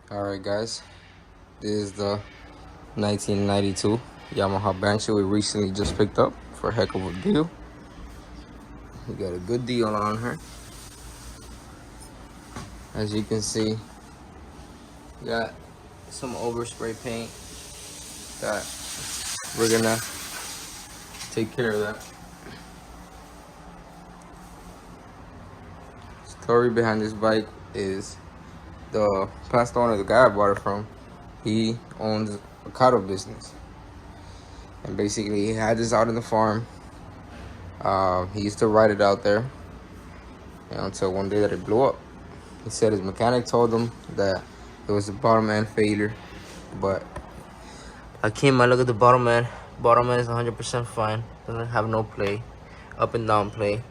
Alright guys, this is the 1992 Yamaha Banshee we recently just picked up for a heck of a deal. We got a good deal on her. As you can see, we got some overspray paint that we're gonna take care of that. Story behind this bike is the past owner, the guy I bought it from, he owns a cattle business. And basically he had this out in the farm. He used to ride it out there, until one day that it blew up. He said his mechanic told him that it was a bottom end failure, but I look at the bottom end. Bottom end is 100% fine. Doesn't have no play, up and down play.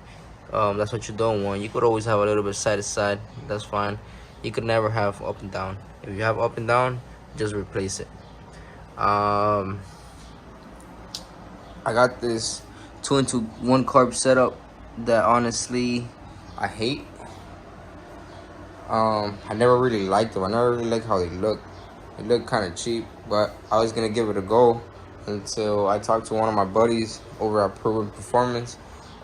That's what you don't want. You could always have a little bit side to side. That's fine. You could never have up and down. If you have up and down, just replace it. I got this 2-in-1 carb setup that honestly I hate. I never really liked them. I never really liked how they look. They look kind of cheap, but I was gonna give it a go until I talked to one of my buddies over at Proven Performance.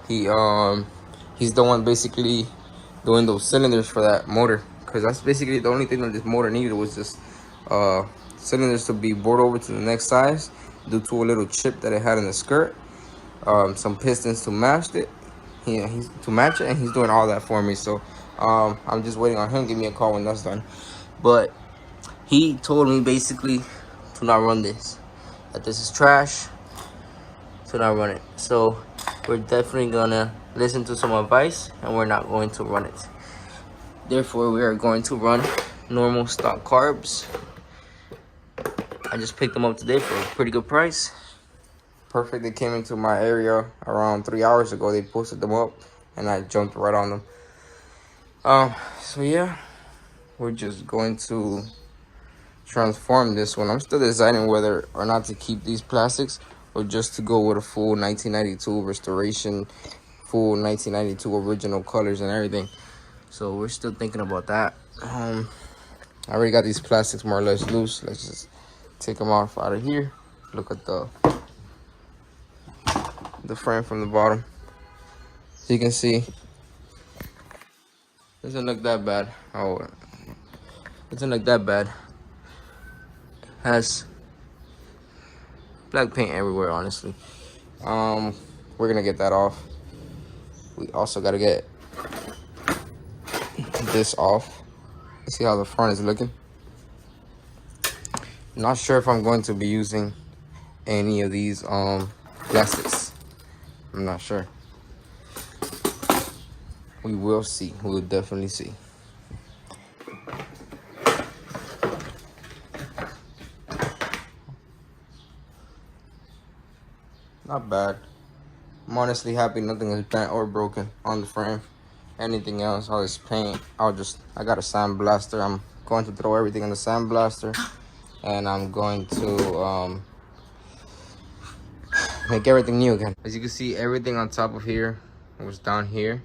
He's the one basically doing those cylinders for that motor, because that's basically the only thing that this motor needed was just cylinders to be bored over to the next size due to a little chip that it had in the skirt. Some pistons to match it. He's and he's doing all that for me. So I'm just waiting on him. Give me a call when that's done. But he told me basically to not run this. That this is trash. To not run it. So we're definitely gonna listen to some advice, and we're not going to run it. Therefore, we are going to run normal stock carbs. I just picked them up today for a pretty good price. Perfect. They came into my area around 3 hours ago. They posted them up and I jumped right on them. So yeah, we're just going to transform this one. I'm still deciding whether or not to keep these plastics or just to go with a full 1992 restoration, full 1992 original colors and everything. So we're still thinking about that. I already got these plastics more or less loose. Let's just take them off out of here. Look at the frame from the bottom. So you can see, doesn't look that bad. Oh, it doesn't look that bad. Has black paint everywhere, honestly. We're gonna get that off. We also gotta get this off. See how the front is looking. Not sure if I'm going to be using any of these plastics. I'm not sure. We will see. We will definitely see. Not bad. I'm honestly happy nothing is bent or broken on the frame. Anything else, all this paint, I got a sandblaster. I'm going to throw everything in the sandblaster, and I'm going to make everything new again. As you can see, everything on top of here was down here.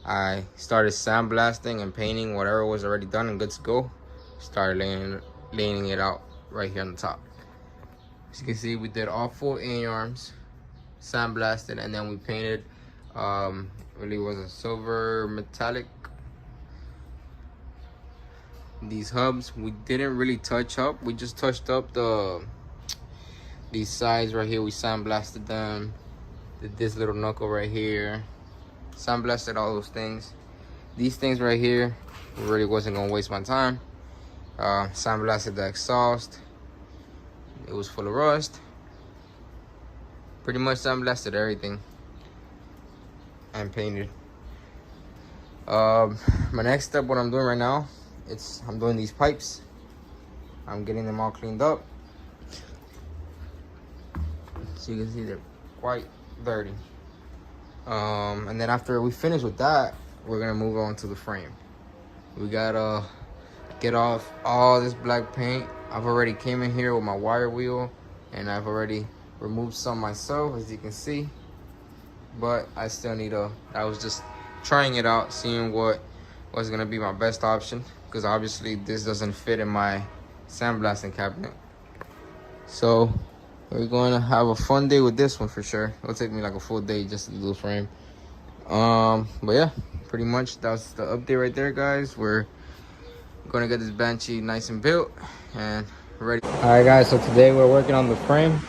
I started sandblasting and painting whatever was already done and good to go. Started laying it out right here on the top. As you can see, we did all 4 A-arms, sandblasted, and then we painted. Really was a silver metallic. These hubs we didn't really touch up. We just touched up these sides right here. We sandblasted them. Did this little knuckle right here. Sandblasted all those things. These things right here really wasn't gonna waste my time. Sandblasted the exhaust. It was full of rust. Pretty much sandblasted everything and painted. My next step, what I'm doing right now, I'm doing these pipes. I'm getting them all cleaned up. So you can see they're quite dirty. And then after we finish with that, we're gonna move on to the frame. We gotta get off all this black paint. I've already came in here with my wire wheel, and I've already removed some myself, as you can see. But I still need I was just trying it out, seeing what was gonna be my best option, because obviously this doesn't fit in my sandblasting cabinet. So we're going to have a fun day with this one for sure. It'll take me like a full day just to do the frame. But yeah, pretty much that's the update right there, guys. We're gonna get this Banshee nice and built and ready. All right, guys, so today we're working on the frame.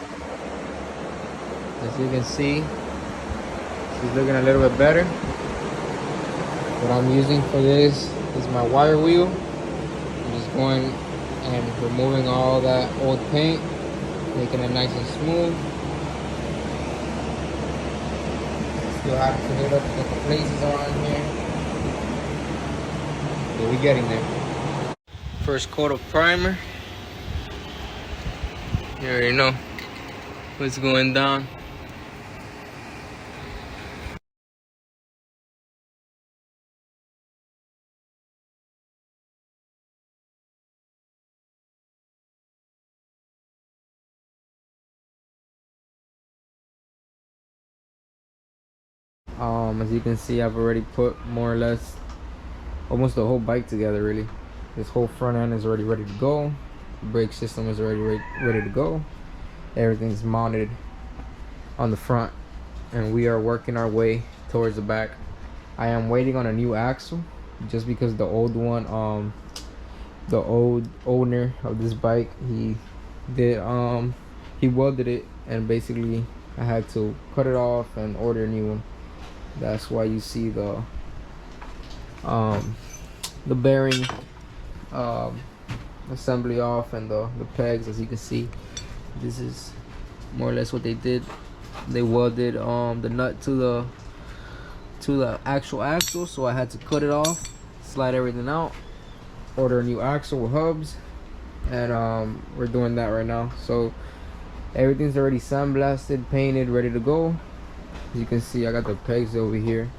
As you can see, she's looking a little bit better. What I'm using for this is my wire wheel. I'm just going and removing all that old paint, making it nice and smooth. Still have to clean up a couple places around here, but we're getting there. First coat of primer. You already know what's going down. As you can see, I've already put more or less almost the whole bike together. Really, this whole front end is already ready to go. The brake system is already ready to go. Everything's mounted on the front, and we are working our way towards the back. I am waiting on a new axle, just because the old one, the old owner of this bike, he welded it, and basically I had to cut it off and order a new one. That's why you see the bearing assembly off, and the pegs. As you can see, this is more or less what they did. They welded the nut to the actual axle, so I had to cut it off, slide everything out, order a new axle with hubs, and we're doing that right now. So everything's already sandblasted, painted, ready to go. As you can see, I got the pegs over here.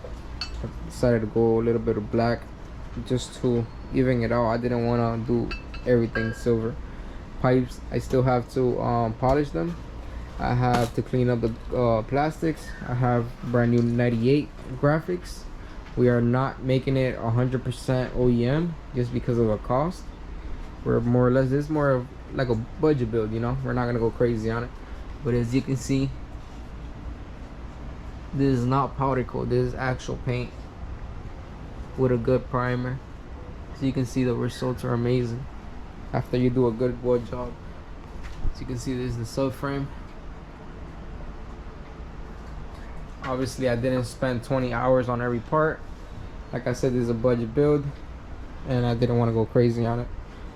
I decided to go a little bit of black just to even it out. I didn't want to do everything silver. Pipes, I still have to polish them. I have to clean up the plastics. I have brand new 98 graphics. We are not making it 100% OEM just because of the cost. We're more or less, this is more of like a budget build, you know. We're not gonna go crazy on it. But as you can see, this is not powder coat. This is actual paint with a good primer. So you can see the results are amazing after you do a good wood job. So you can see this is the subframe. Obviously I didn't spend 20 hours on every part. Like I said, this is a budget build and I didn't want to go crazy on it.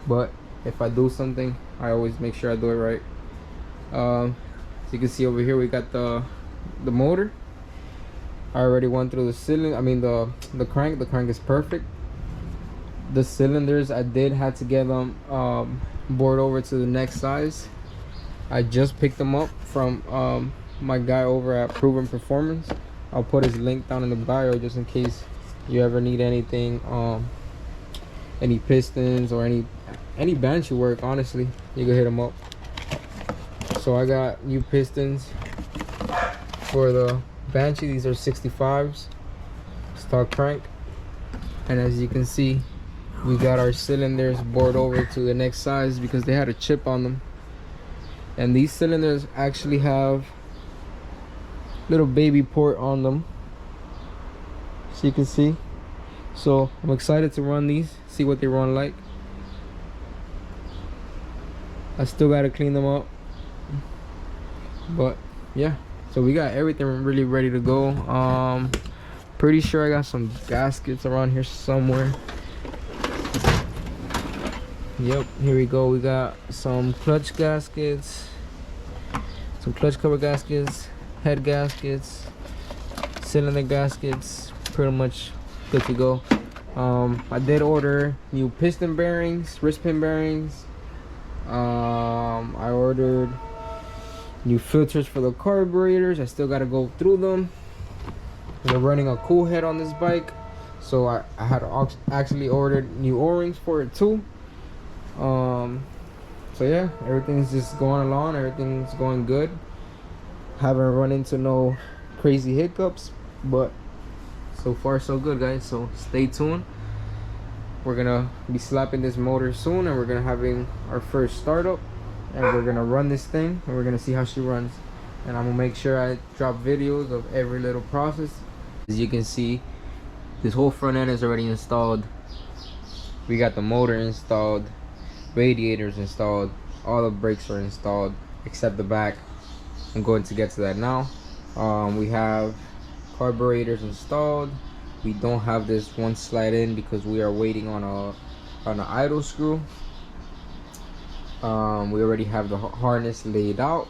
But if I do something, I always make sure I do it right. So you can see over here we got the motor. I already went through the cylinder, I mean the crank. The crank is perfect. The cylinders, I did have to get them bored over to the next size. I just picked them up from my guy over at Proven Performance. I'll put his link down in the bio just in case you ever need anything, any pistons or any Banshee work. Honestly, you can hit him up. So I got new pistons for the Banshee. These are 65s, stock crank, and as you can see, we got our cylinders bored over to the next size because they had a chip on them. And these cylinders actually have little baby port on them, so you can see. So I'm excited to run these, see what they run like. I still gotta clean them up, but yeah. So we got everything really ready to go. Pretty sure I got some gaskets around here somewhere. Yep, here we go. We got some clutch gaskets, some clutch cover gaskets, head gaskets, cylinder gaskets. Pretty much good to go. I did order new piston bearings, wrist pin bearings. I ordered new filters for the carburetors. I still got to go through them. We're running a cool head on this bike, so I had to actually ordered new O-rings for it too. So yeah, everything's just going along. Everything's going good. Haven't run into no crazy hiccups, but so far so good, guys. So stay tuned. we're gonna be slapping this motor soon, and we're gonna having our first startup, and we're gonna run this thing, and we're gonna see how she runs. And I'm gonna make sure I drop videos of every little process. As you can see, this whole front end is already installed. We got the motor installed, radiators installed, all the brakes are installed except the back. I'm going to get to that now. We have carburetors installed. We don't have this one slide in because we are waiting on an idle screw. We already have the harness laid out.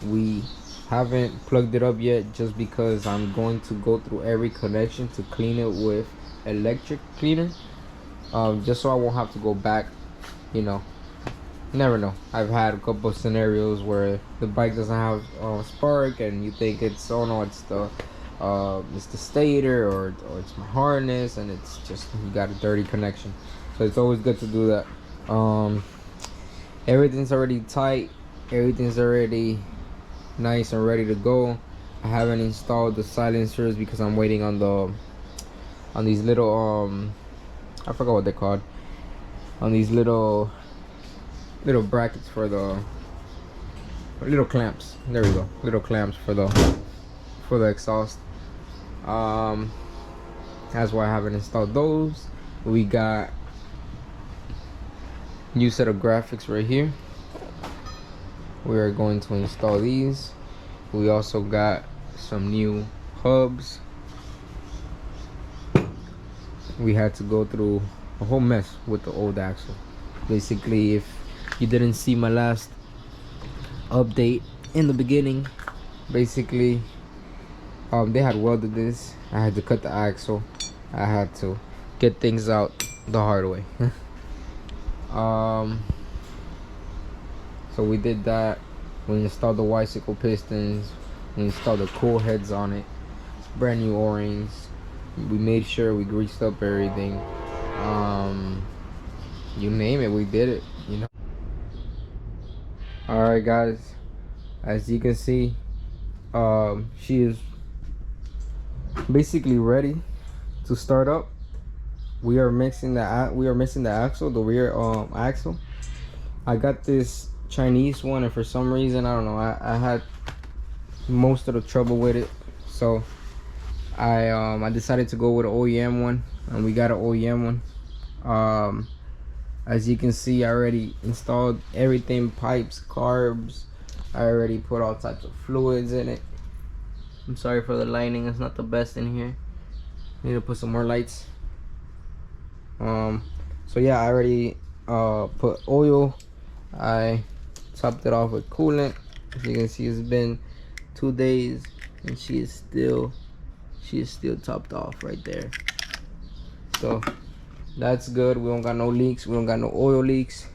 We haven't plugged it up yet just because I'm going to go through every connection to clean it with electric cleaner, just so I won't have to go back. You know, never know. I've had a couple of scenarios where the bike doesn't have spark, and you think it's, oh no, it's the stator, or it's my harness, and it's just you got a dirty connection. So it's always good to do that. Everything's already tight, everything's already nice and ready to go. I haven't installed the silencers because I'm waiting on these little I forgot what they're called, on these little brackets for the little clamps. There we go, little clamps for the exhaust. That's why I haven't installed those. We got new set of graphics right here. We are going to install these. We also got some new hubs. We had to go through a whole mess with the old axle. Basically, if you didn't see my last update in the beginning, basically they had welded this. I had to cut the axle. I had to get things out the hard way. So we did that. We installed the bicycle pistons. We installed the cool heads on it. Brand new O-rings. We made sure we greased up everything. You name it, we did it, you know. Alright guys, as you can see, she is basically ready to start up. We are missing the axle, the rear axle. I got this Chinese one, and for some reason, I don't know, I had most of the trouble with it, so I decided to go with an OEM one, and we got an OEM one. As you can see, I already installed everything, pipes, carbs. I already put all types of fluids in it. I'm sorry for the lighting, it's not the best in here. Need to put some more lights. So yeah, I already put oil. I topped it off with coolant. As you can see, it's been 2 days, and she is still topped off right there. So that's good. We don't got no leaks, we don't got no oil leaks,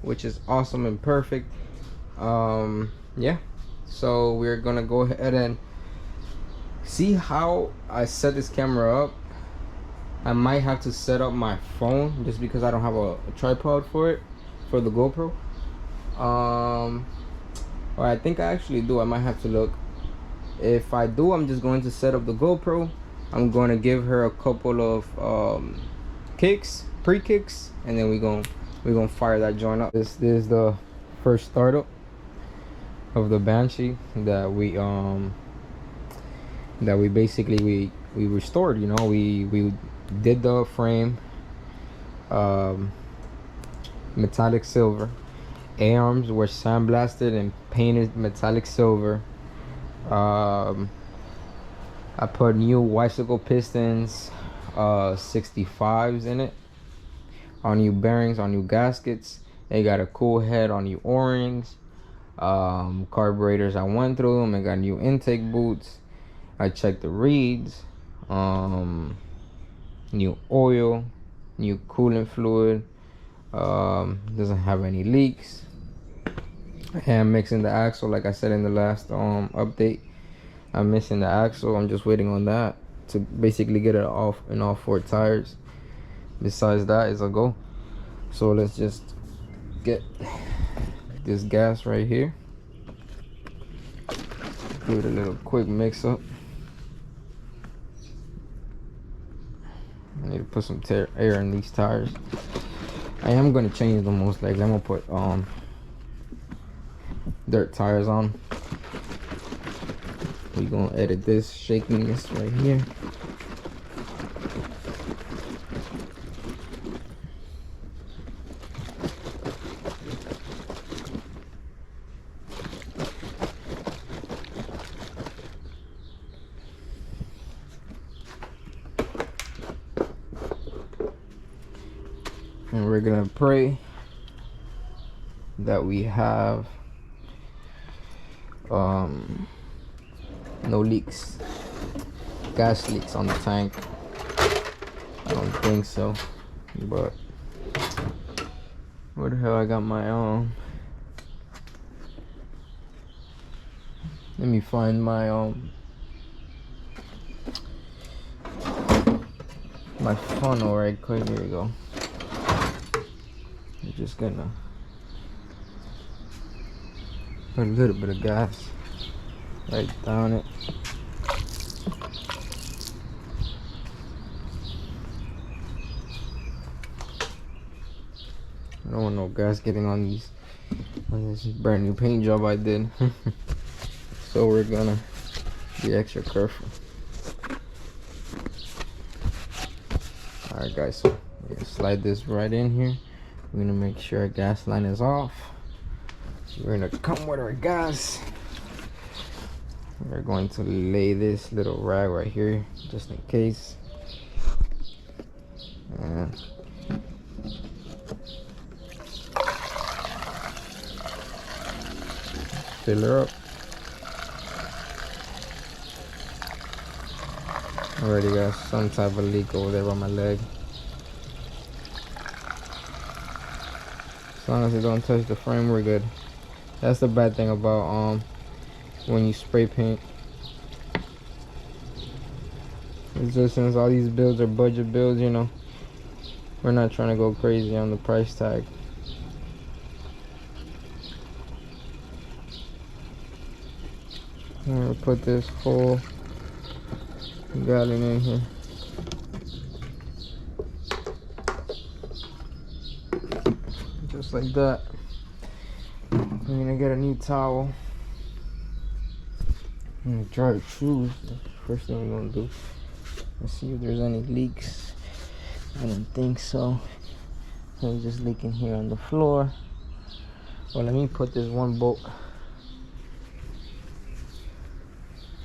which is awesome and perfect. Yeah, so we're gonna go ahead and see how I set this camera up. I might have to set up my phone just because I don't have a tripod for it, for the GoPro. Or I think I actually do. I might have to look. If I do, I'm just going to set up the GoPro. I'm going to give her a couple of kicks, pre-kicks, and then we're gonna fire that joint up. This is the first startup of the Banshee that we basically we restored. You know, we did the frame metallic silver. A-arms were sandblasted and painted metallic silver. I put new bicycle pistons, 65s in it, on new bearings, on new gaskets. They got a cool head on new O-rings. Carburetors, I went through them. I got new intake boots. I checked the reeds. New oil, new coolant fluid. Doesn't have any leaks. I am mixing the axle, like I said in the last update. I'm missing the axle. I'm just waiting on that to basically get it off in all 4 tires. Besides that, it's a go. So let's just get this gas right here. Give it a little quick mix up. I need to put some air in these tires. I am gonna change them most likely. I'm gonna put dirt tires on. We're gonna edit this shakiness right here. And we're gonna pray that we have no leaks, gas leaks on the tank. I don't think so, but where the hell I got my let me find my my funnel right quick. Here we go. I'm just gonna put a little bit of gas right down it. I don't want no gas getting on this brand new paint job I did. So we're gonna be extra careful. Alright guys, so we're gonna slide this right in here. We're gonna make sure our gas line is off. We're gonna come with our gas. We're going to lay this little rag right here just in case. And fill her up. Already got some type of leak over there on my leg. As long as it don't touch the frame, we're good. That's the bad thing about when you spray paint. It's just, since all these builds are budget builds, you know, we're not trying to go crazy on the price tag. I'm gonna put this whole gallon in here. Just like that. I'm gonna get a new towel. I'm gonna dry the shoes. That's the first thing we're gonna do. Let's see if there's any leaks. I don't think so. There's just leaking here on the floor. Well, let me put this one bolt.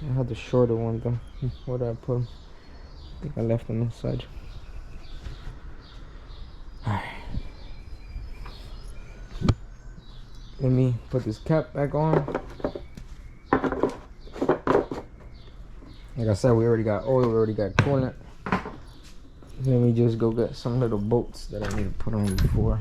I had the shorter one though. Where did I put them? I think I left them inside. Alright. Let me put this cap back on. Like I said, we already got oil, we already got coolant. Let me just go get some little bolts that I need to put on before.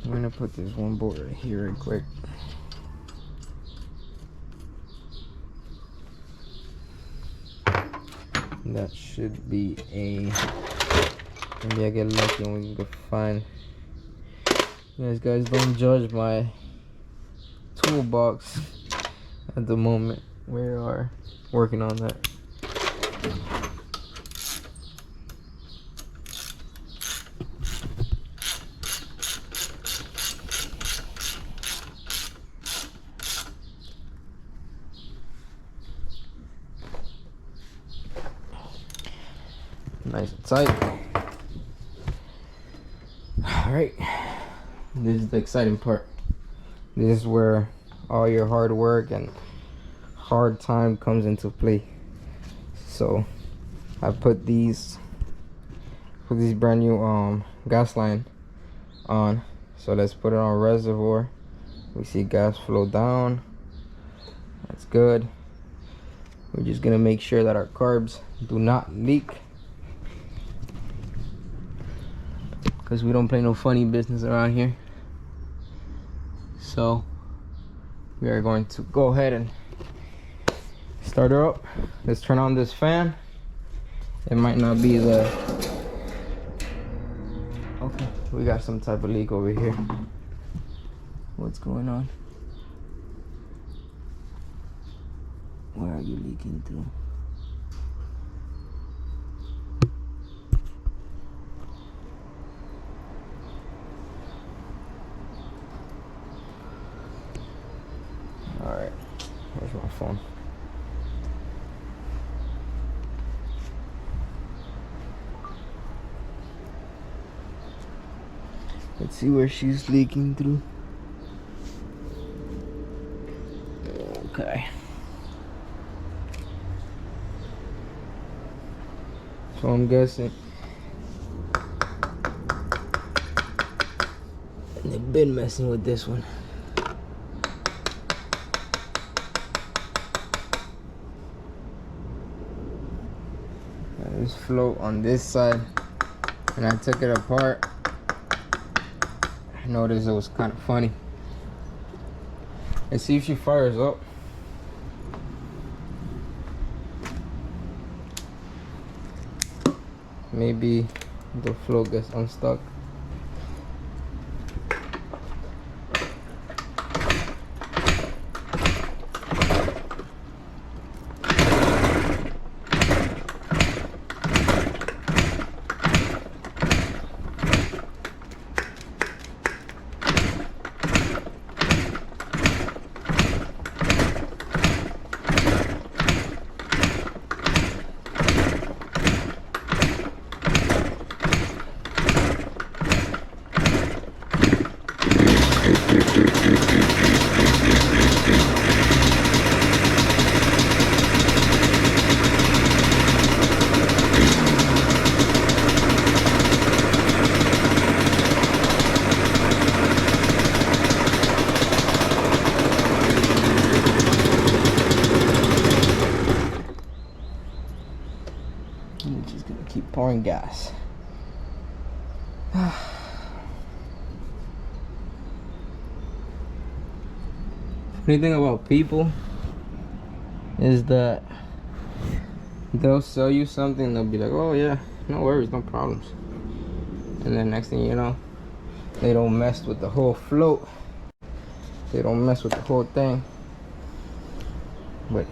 I'm gonna put this one bolt right here real quick. That should be a, maybe I get lucky and we can find. You guys don't judge my toolbox at the moment. We are working on that. Nice and tight. Alright, this is the exciting part. This is where all your hard work and hard time comes into play. So I put these brand new gas line on. So let's put it on reservoir. We see gas flow down. That's good. We're just gonna make sure that our carbs do not leak, because we don't play no funny business around here. So we are going to go ahead and start her up. Let's turn on this fan It might not be the... Okay, we got some type of leak over here. What's going on? Where are you leaking through? Alright, where's my phone? Let's see where she's leaking through. Okay. So I'm guessing they've been messing with this one. There's float on this side, and I took it apart. I noticed it was kind of funny. Let's see if she fires up. Maybe the float gets unstuck. I'm just gonna keep pouring gas. Funny thing about people is that they'll sell you something, they'll be like, oh yeah, no worries, no problems. And then next thing you know, they don't mess with the whole float. They don't mess with the whole thing. But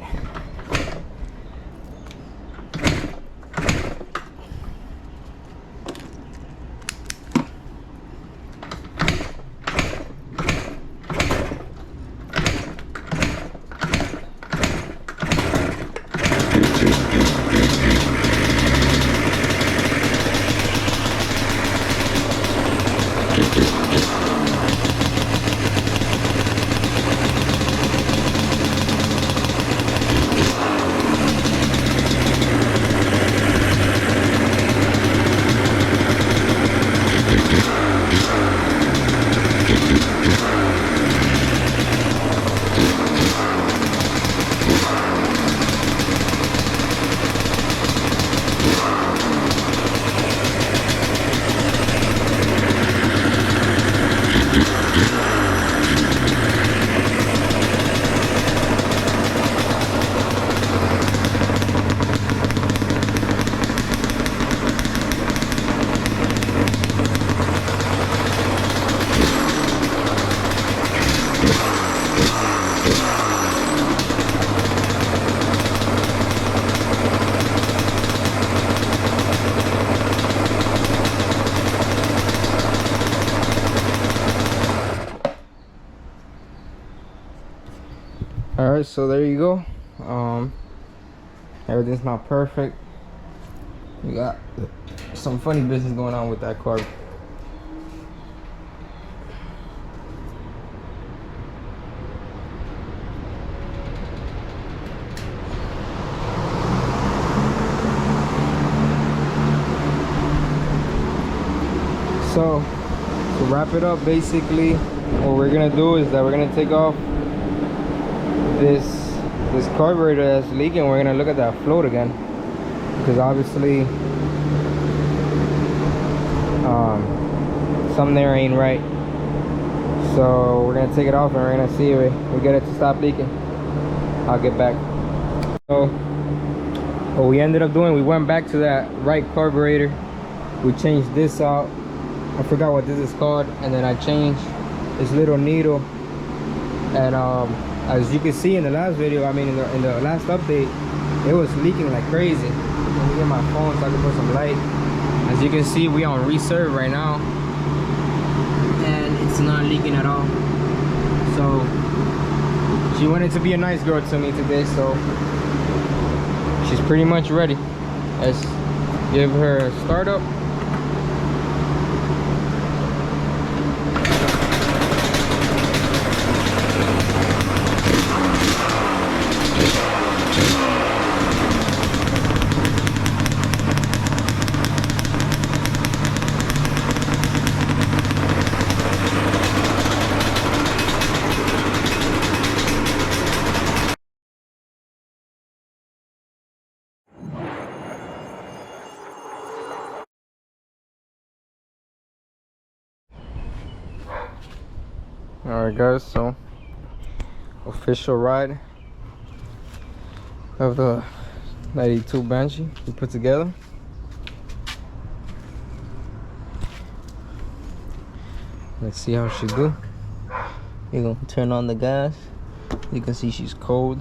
alright, so there you go. Everything's not perfect. We got some funny business going on with that car. So to wrap it up, basically what we're gonna do is that we're gonna take off this carburetor that's leaking. We're gonna look at that float again, because obviously something there ain't right. So we're gonna take it off and we're gonna see if we get it to stop leaking. I'll get back. So What we ended up doing, we went back to that right carburetor. We changed this out. I forgot what this is called, and then I changed this little needle. And as you can see in the last video, I mean in the last update, it was leaking like crazy. Let me get my phone so I can put some light. As you can see, we on reserve right now, and it's not leaking at all. So she wanted to be a nice girl to me today, so she's pretty much ready. Let's give her a startup. Alright guys, so official ride of the 92 Banshee we put together. Let's see how she do. You're gonna turn on the gas. You can see she's cold.